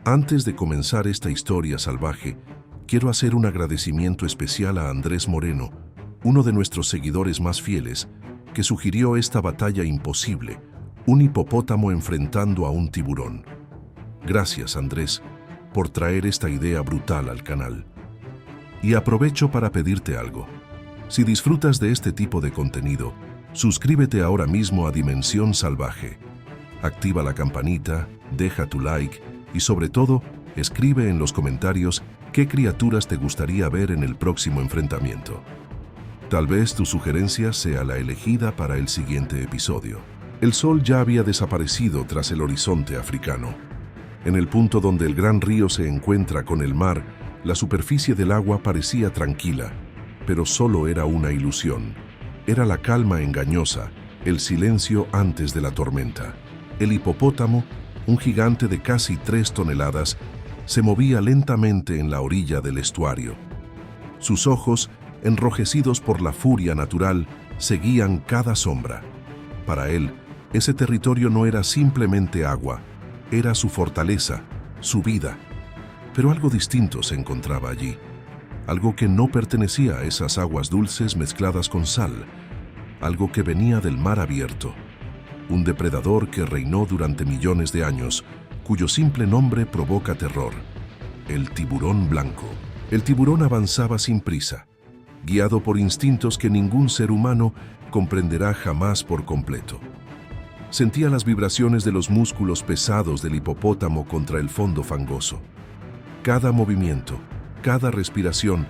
Antes de comenzar esta historia salvaje, quiero hacer un agradecimiento especial a Andrés Moreno, uno de nuestros seguidores más fieles, que sugirió esta batalla imposible, un hipopótamo enfrentando a un tiburón. Gracias, Andrés, por traer esta idea brutal al canal. Y aprovecho para pedirte algo. Si disfrutas de este tipo de contenido, suscríbete ahora mismo a Dimensión Salvaje. Activa la campanita, deja tu like y sobre todo, escribe en los comentarios qué criaturas te gustaría ver en el próximo enfrentamiento. Tal vez tu sugerencia sea la elegida para el siguiente episodio. El sol ya había desaparecido tras el horizonte africano. En el punto donde el gran río se encuentra con el mar, la superficie del agua parecía tranquila, pero solo era una ilusión. Era la calma engañosa, el silencio antes de la tormenta. El hipopótamo, un gigante de casi 3 toneladas, se movía lentamente en la orilla del estuario. Sus ojos, enrojecidos por la furia natural, seguían cada sombra. Para él, ese territorio no era simplemente agua, era su fortaleza, su vida. Pero algo distinto se encontraba allí, algo que no pertenecía a esas aguas dulces mezcladas con sal, algo que venía del mar abierto. Un depredador que reinó durante millones de años, cuyo simple nombre provoca terror: el tiburón blanco. El tiburón avanzaba sin prisa, guiado por instintos que ningún ser humano comprenderá jamás por completo. Sentía las vibraciones de los músculos pesados del hipopótamo contra el fondo fangoso. Cada movimiento, cada respiración,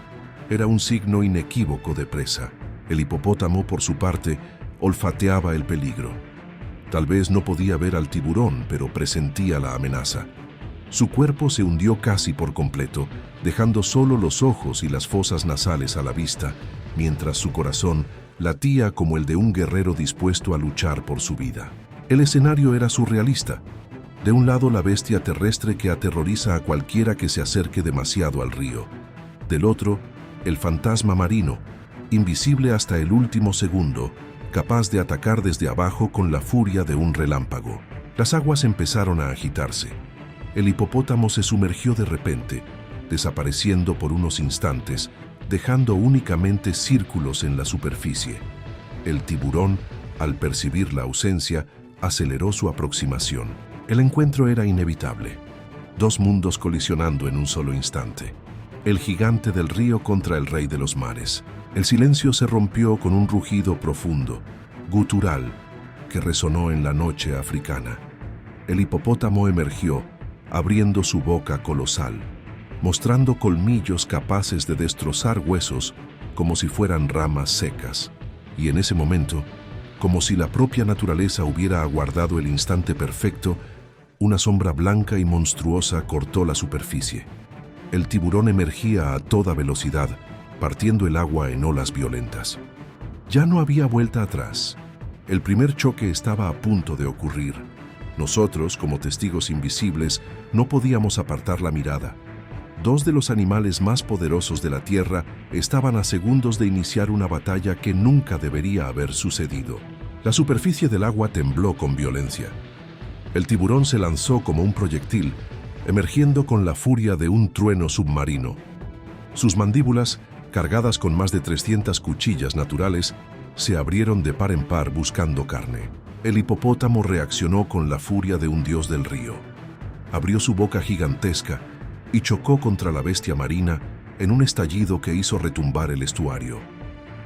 era un signo inequívoco de presa. El hipopótamo, por su parte, olfateaba el peligro. Tal vez no podía ver al tiburón, pero presentía la amenaza. Su cuerpo se hundió casi por completo, dejando solo los ojos y las fosas nasales a la vista, mientras su corazón latía como el de un guerrero dispuesto a luchar por su vida. El escenario era surrealista. De un lado, la bestia terrestre que aterroriza a cualquiera que se acerque demasiado al río. Del otro, el fantasma marino, invisible hasta el último segundo, capaz de atacar desde abajo con la furia de un relámpago. Las aguas empezaron a agitarse. El hipopótamo se sumergió de repente, desapareciendo por unos instantes, dejando únicamente círculos en la superficie. El tiburón, al percibir la ausencia, aceleró su aproximación. El encuentro era inevitable. Dos mundos colisionando en un solo instante. El gigante del río contra el rey de los mares. El silencio se rompió con un rugido profundo, gutural, que resonó en la noche africana. El hipopótamo emergió, abriendo su boca colosal, mostrando colmillos capaces de destrozar huesos como si fueran ramas secas. Y en ese momento, como si la propia naturaleza hubiera aguardado el instante perfecto, una sombra blanca y monstruosa cortó la superficie. El tiburón emergía a toda velocidad, partiendo el agua en olas violentas. Ya no había vuelta atrás. El primer choque estaba a punto de ocurrir. Nosotros, como testigos invisibles, no podíamos apartar la mirada. Dos de los animales más poderosos de la Tierra estaban a segundos de iniciar una batalla que nunca debería haber sucedido. La superficie del agua tembló con violencia. El tiburón se lanzó como un proyectil, emergiendo con la furia de un trueno submarino. Sus mandíbulas, cargadas con más de 300 cuchillas naturales, se abrieron de par en par buscando carne. El hipopótamo reaccionó con la furia de un dios del río. Abrió su boca gigantesca y chocó contra la bestia marina en un estallido que hizo retumbar el estuario.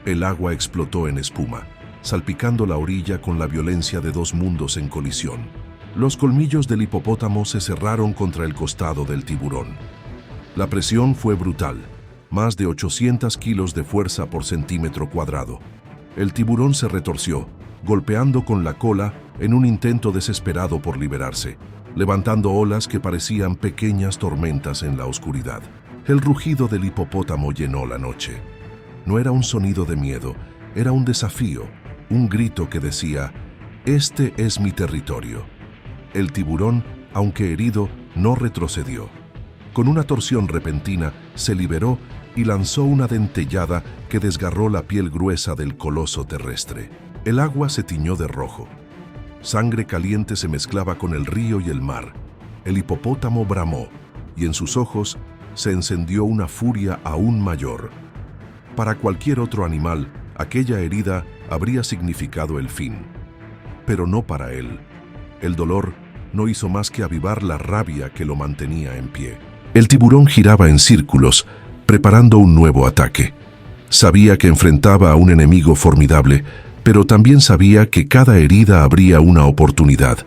El agua explotó en espuma, salpicando la orilla con la violencia de dos mundos en colisión. Los colmillos del hipopótamo se cerraron contra el costado del tiburón. La presión fue brutal. Más de 800 kilos de fuerza por centímetro cuadrado. El tiburón se retorció, golpeando con la cola en un intento desesperado por liberarse, levantando olas que parecían pequeñas tormentas en la oscuridad. El rugido del hipopótamo llenó la noche. No era un sonido de miedo, era un desafío, un grito que decía: «Este es mi territorio». El tiburón, aunque herido, no retrocedió. Con una torsión repentina, se liberó y lanzó una dentellada que desgarró la piel gruesa del coloso terrestre. El agua se tiñó de rojo. Sangre caliente se mezclaba con el río y el mar. El hipopótamo bramó, y en sus ojos se encendió una furia aún mayor. Para cualquier otro animal, aquella herida habría significado el fin. Pero no para él. El dolor no hizo más que avivar la rabia que lo mantenía en pie. El tiburón giraba en círculos, preparando un nuevo ataque. Sabía que enfrentaba a un enemigo formidable, pero también sabía que cada herida abría una oportunidad.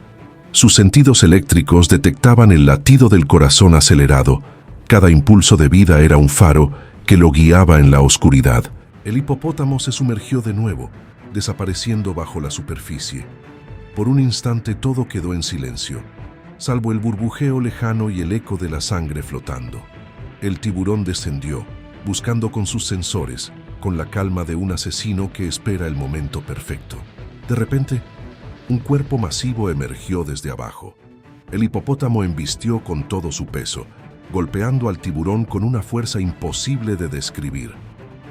Sus sentidos eléctricos detectaban el latido del corazón acelerado. Cada impulso de vida era un faro que lo guiaba en la oscuridad. El hipopótamo se sumergió de nuevo, desapareciendo bajo la superficie. Por un instante todo quedó en silencio, salvo el burbujeo lejano y el eco de la sangre flotando. El tiburón descendió, buscando con sus sensores, con la calma de un asesino que espera el momento perfecto. De repente, un cuerpo masivo emergió desde abajo. El hipopótamo embistió con todo su peso, golpeando al tiburón con una fuerza imposible de describir.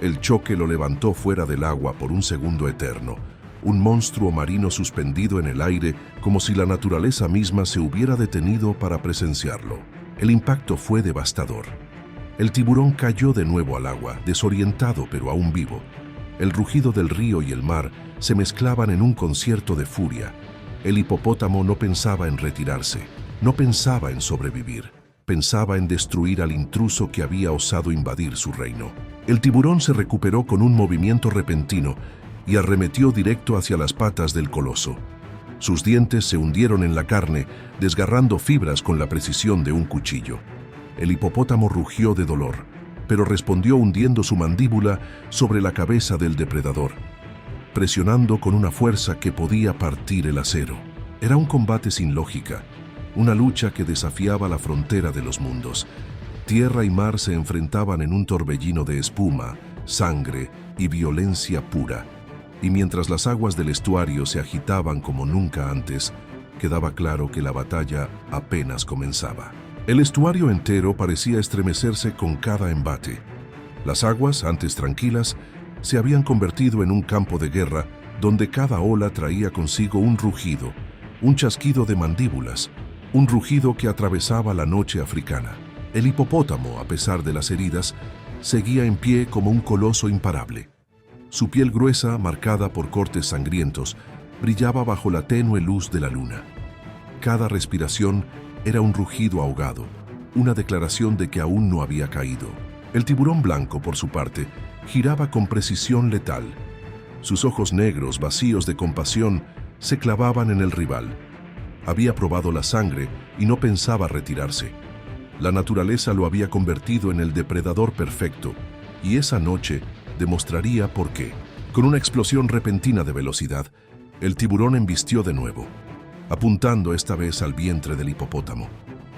El choque lo levantó fuera del agua por un segundo eterno, un monstruo marino suspendido en el aire como si la naturaleza misma se hubiera detenido para presenciarlo. El impacto fue devastador. El tiburón cayó de nuevo al agua, desorientado pero aún vivo. El rugido del río y el mar se mezclaban en un concierto de furia. El hipopótamo no pensaba en retirarse, no pensaba en sobrevivir. Pensaba en destruir al intruso que había osado invadir su reino. El tiburón se recuperó con un movimiento repentino y arremetió directo hacia las patas del coloso. Sus dientes se hundieron en la carne, desgarrando fibras con la precisión de un cuchillo. El hipopótamo rugió de dolor, pero respondió hundiendo su mandíbula sobre la cabeza del depredador, presionando con una fuerza que podía partir el acero. Era un combate sin lógica, una lucha que desafiaba la frontera de los mundos. Tierra y mar se enfrentaban en un torbellino de espuma, sangre y violencia pura. Y mientras las aguas del estuario se agitaban como nunca antes, quedaba claro que la batalla apenas comenzaba. El estuario entero parecía estremecerse con cada embate. Las aguas, antes tranquilas, se habían convertido en un campo de guerra donde cada ola traía consigo un rugido, un chasquido de mandíbulas, un rugido que atravesaba la noche africana. El hipopótamo, a pesar de las heridas, seguía en pie como un coloso imparable. Su piel gruesa, marcada por cortes sangrientos, brillaba bajo la tenue luz de la luna. Cada respiración era un rugido ahogado, una declaración de que aún no había caído. El tiburón blanco, por su parte, giraba con precisión letal. Sus ojos negros, vacíos de compasión, se clavaban en el rival. Había probado la sangre y no pensaba retirarse. La naturaleza lo había convertido en el depredador perfecto, y esa noche demostraría por qué. Con una explosión repentina de velocidad, el tiburón embistió de nuevo, apuntando esta vez al vientre del hipopótamo.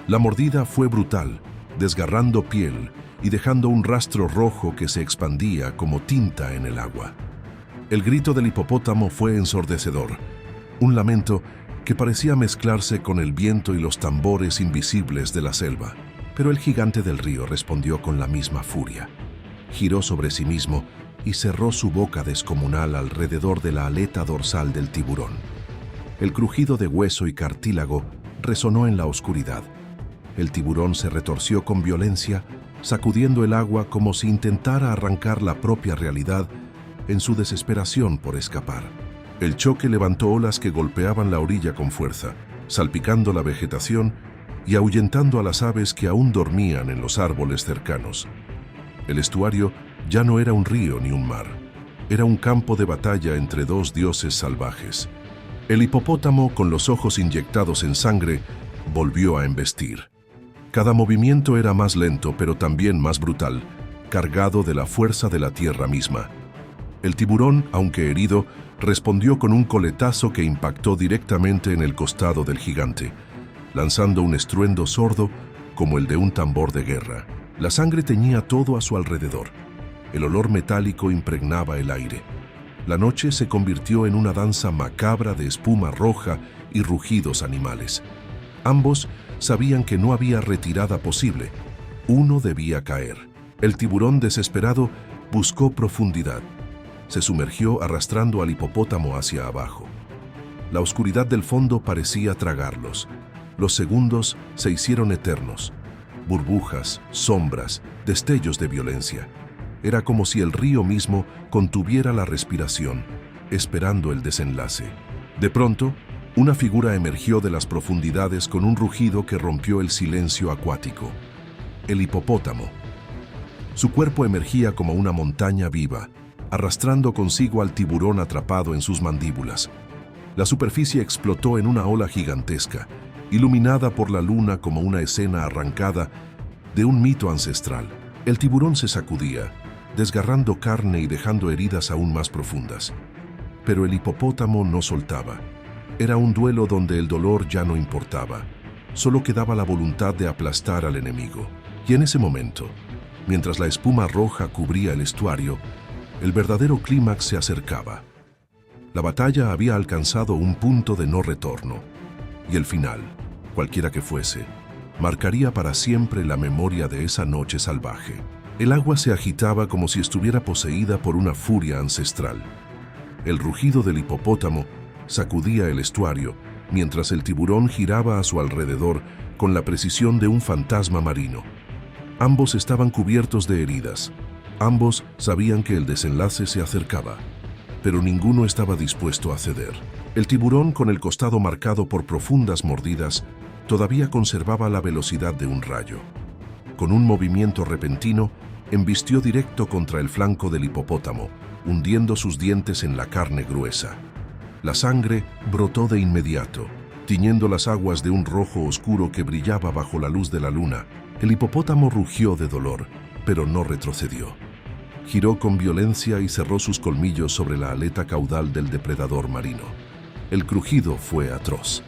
La mordida fue brutal, desgarrando piel y dejando un rastro rojo que se expandía como tinta en el agua. El grito del hipopótamo fue ensordecedor, un lamento que parecía mezclarse con el viento y los tambores invisibles de la selva. Pero el gigante del río respondió con la misma furia. Giró sobre sí mismo y cerró su boca descomunal alrededor de la aleta dorsal del tiburón. El crujido de hueso y cartílago resonó en la oscuridad. El tiburón se retorció con violencia, sacudiendo el agua como si intentara arrancar la propia realidad en su desesperación por escapar. El choque levantó olas que golpeaban la orilla con fuerza, salpicando la vegetación y ahuyentando a las aves que aún dormían en los árboles cercanos. El estuario ya no era un río ni un mar, era un campo de batalla entre dos dioses salvajes. El hipopótamo, con los ojos inyectados en sangre, volvió a embestir. Cada movimiento era más lento, pero también más brutal, cargado de la fuerza de la tierra misma. El tiburón, aunque herido, respondió con un coletazo que impactó directamente en el costado del gigante, lanzando un estruendo sordo como el de un tambor de guerra. La sangre teñía todo a su alrededor. El olor metálico impregnaba el aire. La noche se convirtió en una danza macabra de espuma roja y rugidos animales. Ambos sabían que no había retirada posible. Uno debía caer. El tiburón, desesperado, buscó profundidad. Se sumergió arrastrando al hipopótamo hacia abajo. La oscuridad del fondo parecía tragarlos. Los segundos se hicieron eternos. Burbujas, sombras, destellos de violencia. Era como si el río mismo contuviera la respiración, esperando el desenlace. De pronto, una figura emergió de las profundidades con un rugido que rompió el silencio acuático. El hipopótamo. Su cuerpo emergía como una montaña viva, arrastrando consigo al tiburón atrapado en sus mandíbulas. La superficie explotó en una ola gigantesca, iluminada por la luna como una escena arrancada de un mito ancestral. El tiburón se sacudía, desgarrando carne y dejando heridas aún más profundas. Pero el hipopótamo no soltaba. Era un duelo donde el dolor ya no importaba. Solo quedaba la voluntad de aplastar al enemigo. Y en ese momento, mientras la espuma roja cubría el estuario, el verdadero clímax se acercaba. La batalla había alcanzado un punto de no retorno. Y el final, cualquiera que fuese, marcaría para siempre la memoria de esa noche salvaje. El agua se agitaba como si estuviera poseída por una furia ancestral. El rugido del hipopótamo sacudía el estuario, mientras el tiburón giraba a su alrededor con la precisión de un fantasma marino. Ambos estaban cubiertos de heridas. Ambos sabían que el desenlace se acercaba, pero ninguno estaba dispuesto a ceder. El tiburón, con el costado marcado por profundas mordidas, todavía conservaba la velocidad de un rayo. Con un movimiento repentino, embistió directo contra el flanco del hipopótamo, hundiendo sus dientes en la carne gruesa. La sangre brotó de inmediato, tiñendo las aguas de un rojo oscuro que brillaba bajo la luz de la luna. El hipopótamo rugió de dolor, pero no retrocedió. Giró con violencia y cerró sus colmillos sobre la aleta caudal del depredador marino. El crujido fue atroz.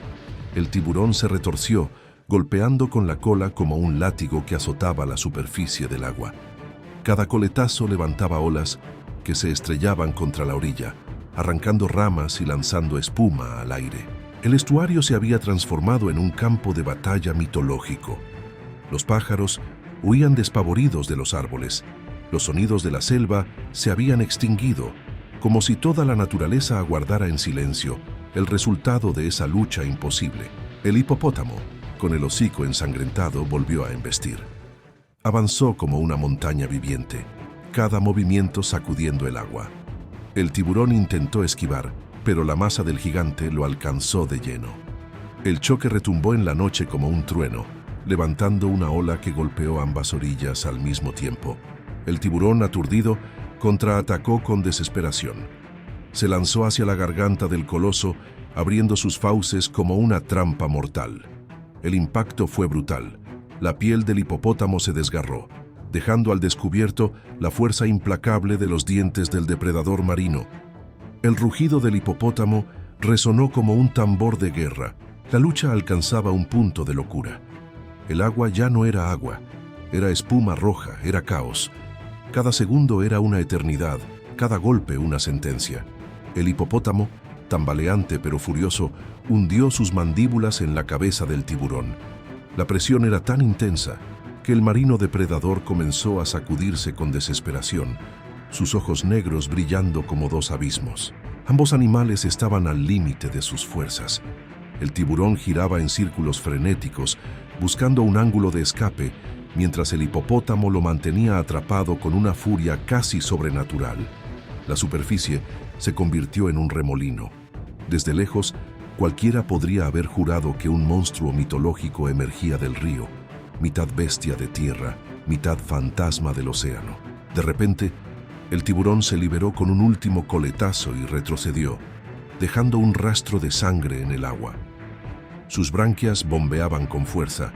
El tiburón se retorció, golpeando con la cola como un látigo que azotaba la superficie del agua. Cada coletazo levantaba olas que se estrellaban contra la orilla, arrancando ramas y lanzando espuma al aire. El estuario se había transformado en un campo de batalla mitológico. Los pájaros huían despavoridos de los árboles. Los sonidos de la selva se habían extinguido, como si toda la naturaleza aguardara en silencio el resultado de esa lucha imposible. El hipopótamo, con el hocico ensangrentado, volvió a embestir. Avanzó como una montaña viviente, cada movimiento sacudiendo el agua. El tiburón intentó esquivar, pero la masa del gigante lo alcanzó de lleno. El choque retumbó en la noche como un trueno, levantando una ola que golpeó ambas orillas al mismo tiempo. El tiburón, aturdido, contraatacó con desesperación. Se lanzó hacia la garganta del coloso, abriendo sus fauces como una trampa mortal. El impacto fue brutal. La piel del hipopótamo se desgarró, dejando al descubierto la fuerza implacable de los dientes del depredador marino. El rugido del hipopótamo resonó como un tambor de guerra. La lucha alcanzaba un punto de locura. El agua ya no era agua, era espuma roja, era caos. Cada segundo era una eternidad, cada golpe una sentencia. El hipopótamo, tambaleante pero furioso, hundió sus mandíbulas en la cabeza del tiburón. La presión era tan intensa que el marino depredador comenzó a sacudirse con desesperación, sus ojos negros brillando como dos abismos. Ambos animales estaban al límite de sus fuerzas. El tiburón giraba en círculos frenéticos, buscando un ángulo de escape, mientras el hipopótamo lo mantenía atrapado con una furia casi sobrenatural. La superficie se convirtió en un remolino. Desde lejos, cualquiera podría haber jurado que un monstruo mitológico emergía del río, mitad bestia de tierra, mitad fantasma del océano. De repente, el tiburón se liberó con un último coletazo y retrocedió, dejando un rastro de sangre en el agua. Sus branquias bombeaban con fuerza,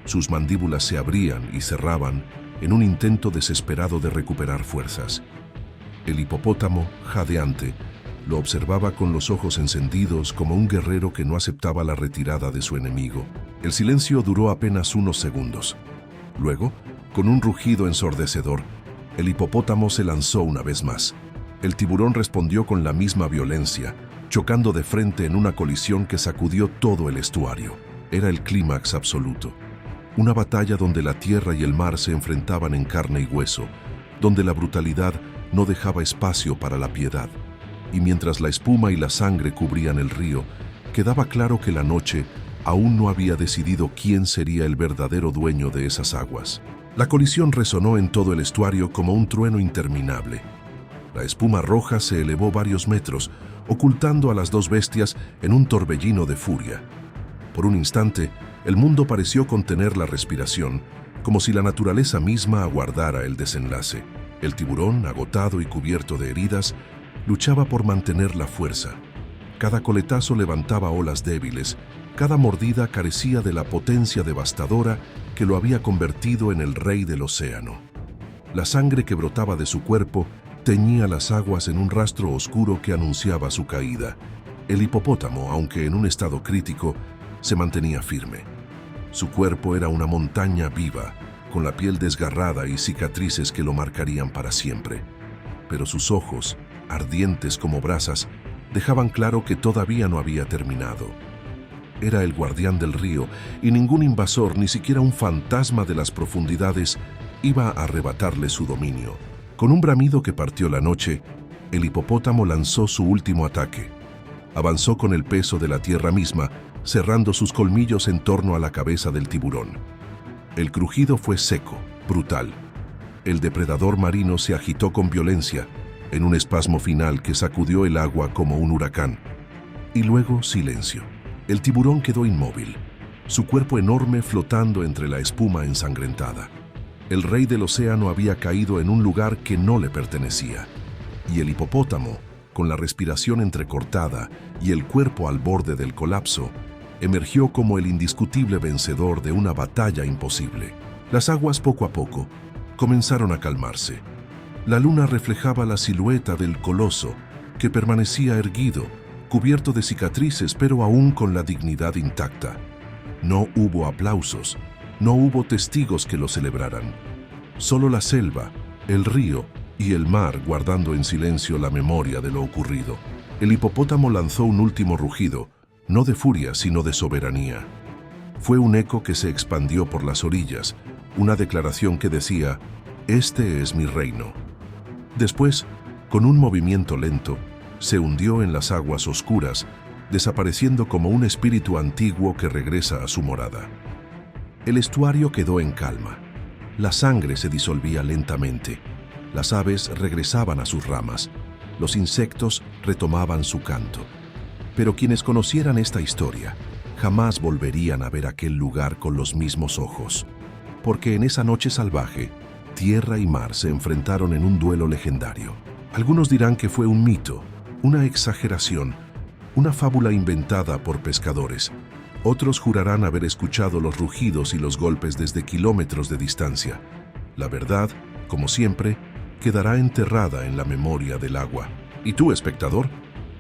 sus mandíbulas se abrían y cerraban en un intento desesperado de recuperar fuerzas. El hipopótamo, jadeante, lo observaba con los ojos encendidos como un guerrero que no aceptaba la retirada de su enemigo. El silencio duró apenas unos segundos. Luego, con un rugido ensordecedor, el hipopótamo se lanzó una vez más. El tiburón respondió con la misma violencia, chocando de frente en una colisión que sacudió todo el estuario. Era el clímax absoluto. Una batalla donde la tierra y el mar se enfrentaban en carne y hueso, donde la brutalidad no dejaba espacio para la piedad. Y mientras la espuma y la sangre cubrían el río, quedaba claro que la noche aún no había decidido quién sería el verdadero dueño de esas aguas. La colisión resonó en todo el estuario como un trueno interminable. La espuma roja se elevó varios metros, ocultando a las dos bestias en un torbellino de furia. Por un instante, el mundo pareció contener la respiración, como si la naturaleza misma aguardara el desenlace. El tiburón, agotado y cubierto de heridas, luchaba por mantener la fuerza. Cada coletazo levantaba olas débiles, cada mordida carecía de la potencia devastadora que lo había convertido en el rey del océano. La sangre que brotaba de su cuerpo teñía las aguas en un rastro oscuro que anunciaba su caída. El hipopótamo, aunque en un estado crítico, se mantenía firme. Su cuerpo era una montaña viva, con la piel desgarrada y cicatrices que lo marcarían para siempre. Pero sus ojos, ardientes como brasas, dejaban claro que todavía no había terminado. Era el guardián del río, y ningún invasor, ni siquiera un fantasma de las profundidades, iba a arrebatarle su dominio. Con un bramido que partió la noche, el hipopótamo lanzó su último ataque. Avanzó con el peso de la tierra misma, cerrando sus colmillos en torno a la cabeza del tiburón. El crujido fue seco, brutal. El depredador marino se agitó con violencia, en un espasmo final que sacudió el agua como un huracán. Y luego silencio. El tiburón quedó inmóvil, su cuerpo enorme flotando entre la espuma ensangrentada. El rey del océano había caído en un lugar que no le pertenecía. Y el hipopótamo, con la respiración entrecortada y el cuerpo al borde del colapso, emergió como el indiscutible vencedor de una batalla imposible. Las aguas poco a poco comenzaron a calmarse. La luna reflejaba la silueta del coloso, que permanecía erguido, cubierto de cicatrices, pero aún con la dignidad intacta. No hubo aplausos, no hubo testigos que lo celebraran. Solo la selva, el río y el mar guardando en silencio la memoria de lo ocurrido. El hipopótamo lanzó un último rugido, no de furia, sino de soberanía. Fue un eco que se expandió por las orillas, una declaración que decía: «Este es mi reino». Después, con un movimiento lento, se hundió en las aguas oscuras, desapareciendo como un espíritu antiguo que regresa a su morada. El estuario quedó en calma. La sangre se disolvía lentamente. Las aves regresaban a sus ramas. Los insectos retomaban su canto. Pero quienes conocieran esta historia jamás volverían a ver aquel lugar con los mismos ojos, porque en esa noche salvaje, tierra y mar se enfrentaron en un duelo legendario. Algunos dirán que fue un mito, una exageración, una fábula inventada por pescadores. Otros jurarán haber escuchado los rugidos y los golpes desde kilómetros de distancia. La verdad, como siempre, quedará enterrada en la memoria del agua. ¿Y tú, espectador?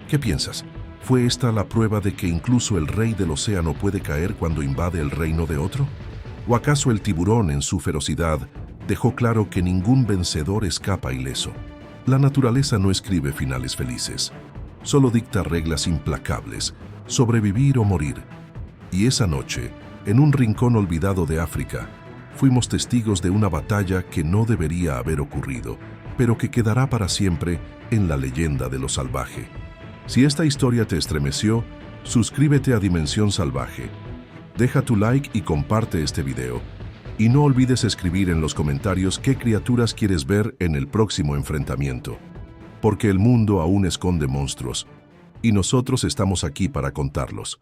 ¿Qué piensas? ¿Fue esta la prueba de que incluso el rey del océano puede caer cuando invade el reino de otro? ¿O acaso el tiburón, en su ferocidad, dejó claro que ningún vencedor escapa ileso? La naturaleza no escribe finales felices, solo dicta reglas implacables, sobrevivir o morir. Y esa noche, en un rincón olvidado de África, fuimos testigos de una batalla que no debería haber ocurrido, pero que quedará para siempre en la leyenda de lo salvaje. Si esta historia te estremeció, suscríbete a Dimensión Salvaje, deja tu like y comparte este video. Y no olvides escribir en los comentarios qué criaturas quieres ver en el próximo enfrentamiento. Porque el mundo aún esconde monstruos, y nosotros estamos aquí para contarlos.